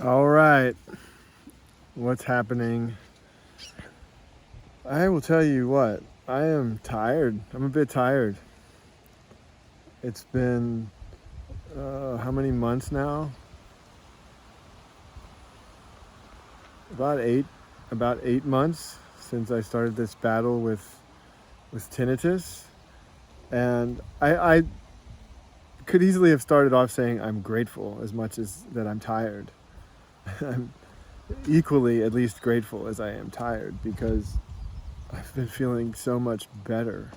All right, what's happening? I will tell you what, I am tired. I'm a bit tired. It's been how many months now? About eight, about 8 months since I started this battle with tinnitus, and I could easily have started off saying I'm grateful as much as that I'm tired. I'm equally at least grateful as I am tired because I've been feeling so much better.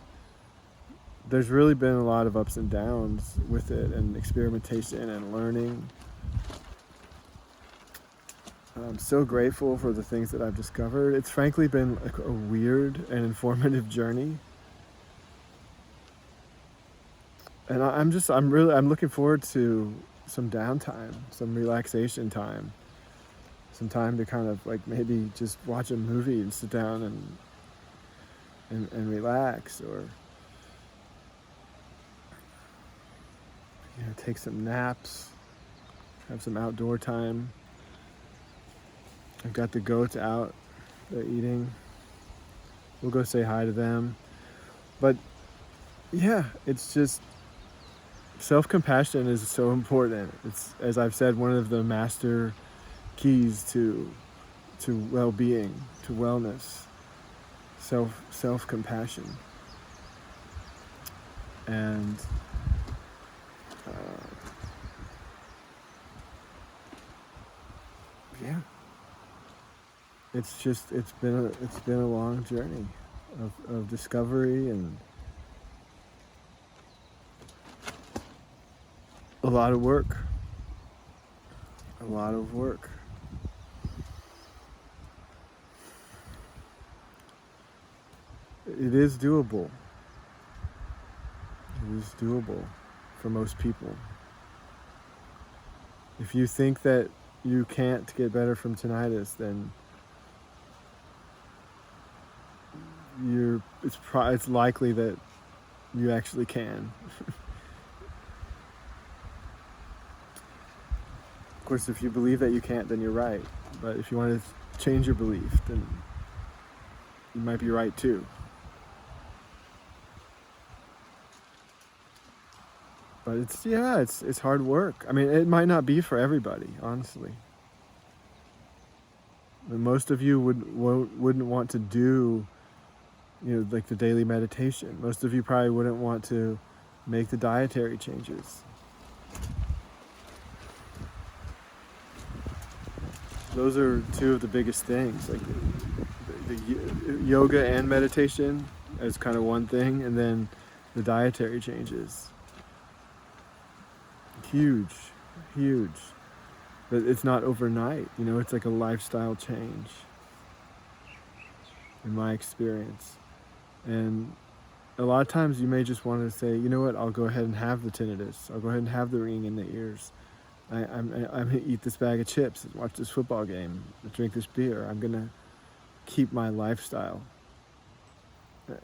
There's really been a lot of ups and downs with it and experimentation and learning. I'm so grateful for the things that I've discovered. It's frankly been like a weird and informative journey. And I'm looking forward to some downtime, some relaxation time, some time to kind of like maybe just watch a movie and sit down and relax, or take some naps, have some outdoor time. I've got the goats out, they're eating. We'll go say hi to them. But yeah, it's just self-compassion is so important. It's, as I've said, one of the master keys to well-being, to wellness, self-compassion. And uh, yeah, it's been a long journey of discovery and a lot of work. A lot of work. It is doable. It is doable for most people. If you think that you can't get better from tinnitus, then it's likely that you actually can. Of course, if you believe that you can't, then you're right. But if you want to change your belief, then you might be right too. But it's hard work. I mean, it might not be for everybody, honestly. But most of you wouldn't want to do, like the daily meditation. Most of you probably wouldn't want to make the dietary changes. Those are two of the biggest things, like the yoga and meditation as kind of one thing, and then the dietary changes. Huge, huge. But it's not overnight, it's like a lifestyle change, in my experience. And a lot of times you may just want to say, you know what, I'll go ahead and have the tinnitus. I'll go ahead and have the ringing in the ears. I'm going to eat this bag of chips, watch this football game, drink this beer. I'm going to keep my lifestyle.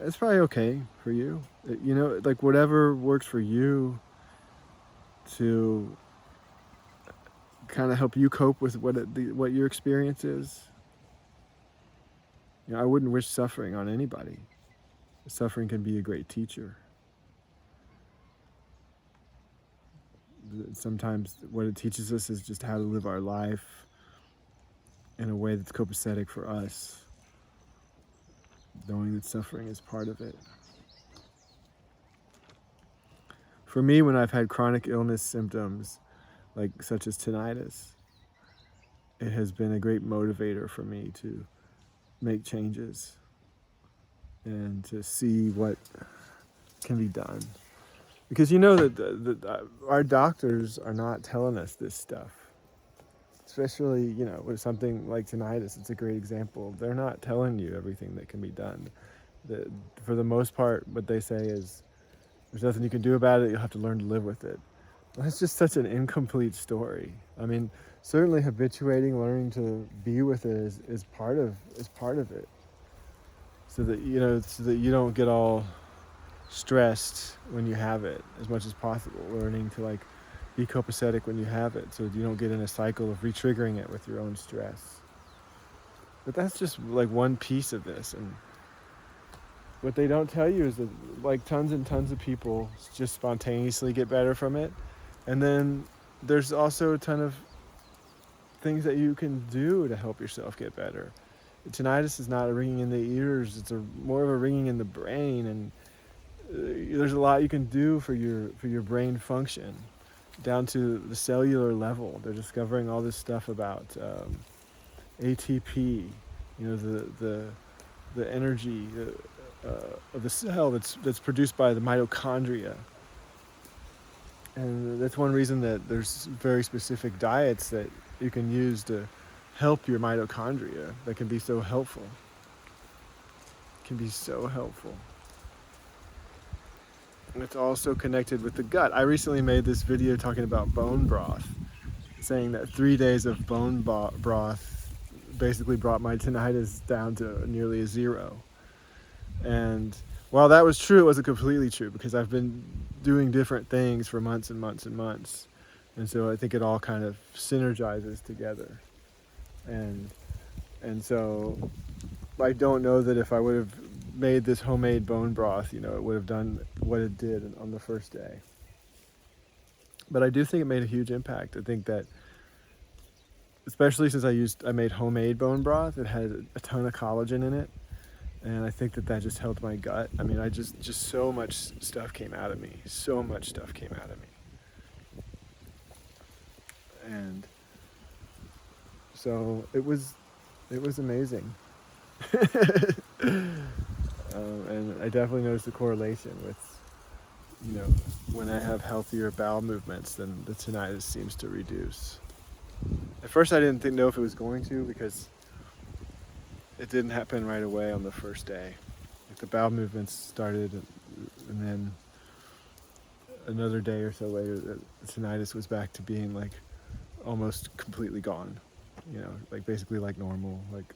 It's probably okay for you. Like whatever works for you to kind of help you cope with what your experience is. I wouldn't wish suffering on anybody. Suffering can be a great teacher. Sometimes what it teaches us is just how to live our life in a way that's copacetic for us, knowing that suffering is part of it. For me, when I've had chronic illness symptoms, such as tinnitus, it has been a great motivator for me to make changes and to see what can be done. Because that our doctors are not telling us this stuff. Especially, with something like tinnitus, it's a great example. They're not telling you everything that can be done. For the most part, what they say is, there's nothing you can do about it, you'll have to learn to live with it. That's just such an incomplete story. I mean, certainly habituating, learning to be with it is part of it. So that you don't get all stressed when you have it as much as possible. Learning to be copacetic when you have it, so you don't get in a cycle of re-triggering it with your own stress. But that's just like one piece of this, and what they don't tell you is that like tons and tons of people just spontaneously get better from it. And then there's also a ton of things that you can do to help yourself get better. Tinnitus is not a ringing in the ears, it's more of a ringing in the brain, and there's a lot you can do for your brain function down to the cellular level. They're discovering all this stuff about ATP, the energy of the cell that's produced by the mitochondria. And that's one reason that there's very specific diets that you can use to help your mitochondria that can be so helpful. Can be so helpful. And it's also connected with the gut. I recently made this video talking about bone broth, saying that 3 days of bone broth basically brought my tinnitus down to nearly a 0. And while that was true, it wasn't completely true, because I've been doing different things for months and months and months. And so I think it all kind of synergizes together. And so I don't know that if I would have made this homemade bone broth, it would have done what it did on the first day. But I do think it made a huge impact. I think that, especially since I made homemade bone broth, it had a ton of collagen in it. And I think that just helped my gut. I mean, just so much stuff came out of me. So much stuff came out of me. And so it was amazing. And I definitely noticed the correlation with, when I have healthier bowel movements, then the tinnitus seems to reduce. At first I didn't know if it was going to, because it didn't happen right away on the first day. Like the bowel movements started, and then another day or so later, the tinnitus was back to being like almost completely gone. Like basically like normal. Like,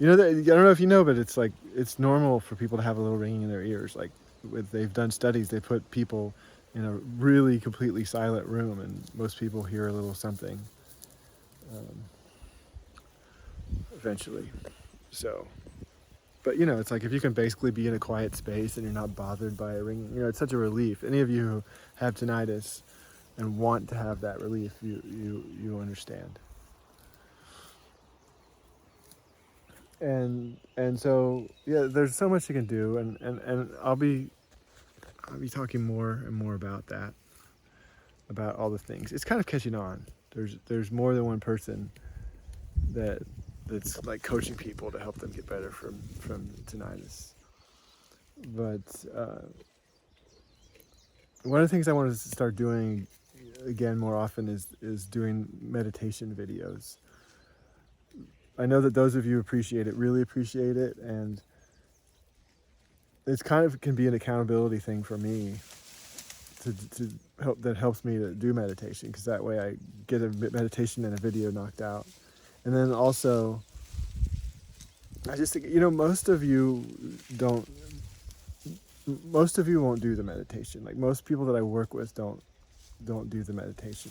I don't know if you know, but it's normal for people to have a little ringing in their ears. Like they've done studies, they put people in a really completely silent room, and most people hear a little something eventually. So, but it's like if you can basically be in a quiet space and you're not bothered by a ringing, it's such a relief. Any of you who have tinnitus and want to have that relief, you understand. And so there's so much you can do, and I'll be talking more and more about that, about all the things. It's kind of catching on. There's more than one person that's like coaching people to help them get better from tinnitus. But one of the things I want to start doing again more often is doing meditation videos. I know that those of you really appreciate it, and it's kind of can be an accountability thing for me to help. That helps me to do meditation, because that way I get a meditation and a video knocked out. And then also, I just think, most of you won't do the meditation. Like most people that I work with don't do the meditation.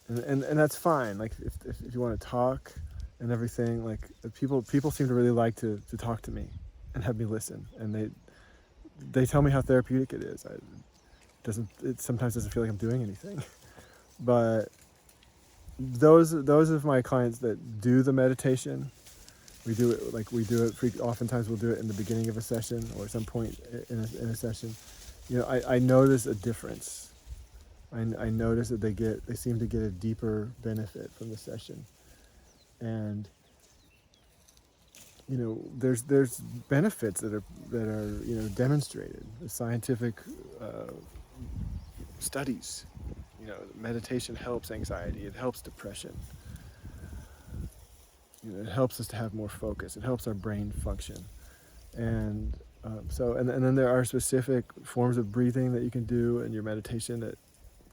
And that's fine. Like if you want to talk and everything, like people seem to really like to talk to me and have me listen. And they tell me how therapeutic it is. It sometimes doesn't feel like I'm doing anything. But those of my clients that do the meditation, oftentimes we'll do it in the beginning of a session or at some point in a session. I notice a difference. I notice that they seem to get a deeper benefit from the session. And there's benefits that are demonstrated. The scientific studies. Meditation helps anxiety. It helps depression. It helps us to have more focus. It helps our brain function. And and then there are specific forms of breathing that you can do in your meditation that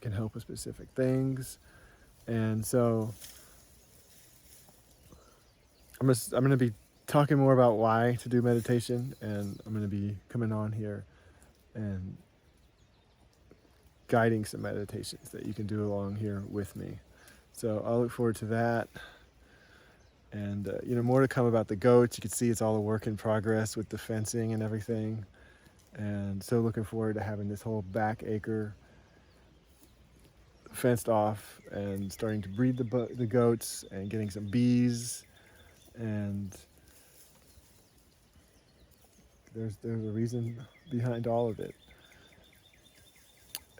can help with specific things. And so I'm going to be talking more about why to do meditation, and I'm going to be coming on here and guiding some meditations that you can do along here with me. So I'll look forward to that. And more to come about the goats. You can see it's all a work in progress with the fencing and everything. And so looking forward to having this whole back acre fenced off and starting to breed the goats and getting some bees. And there's a reason behind all of it.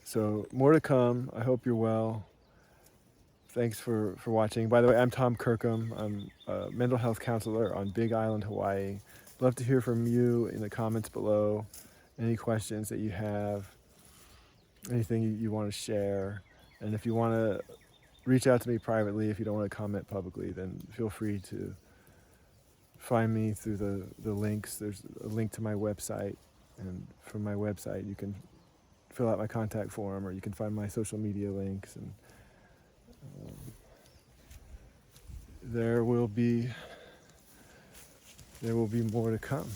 So more to come. I hope you're well. Thanks for watching. By the way, I'm Tom Kirkham. I'm a mental health counselor on Big Island, Hawaii. Love to hear from you in the comments below. Any questions that you have, anything you want to share. And if you want to reach out to me privately, if you don't want to comment publicly, then feel free to find me through the links. There's a link to my website, and from my website you can fill out my contact form, or you can find my social media links, and there will be more to come.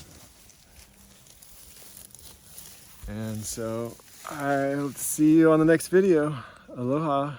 And so I'll see you on the next video. Aloha.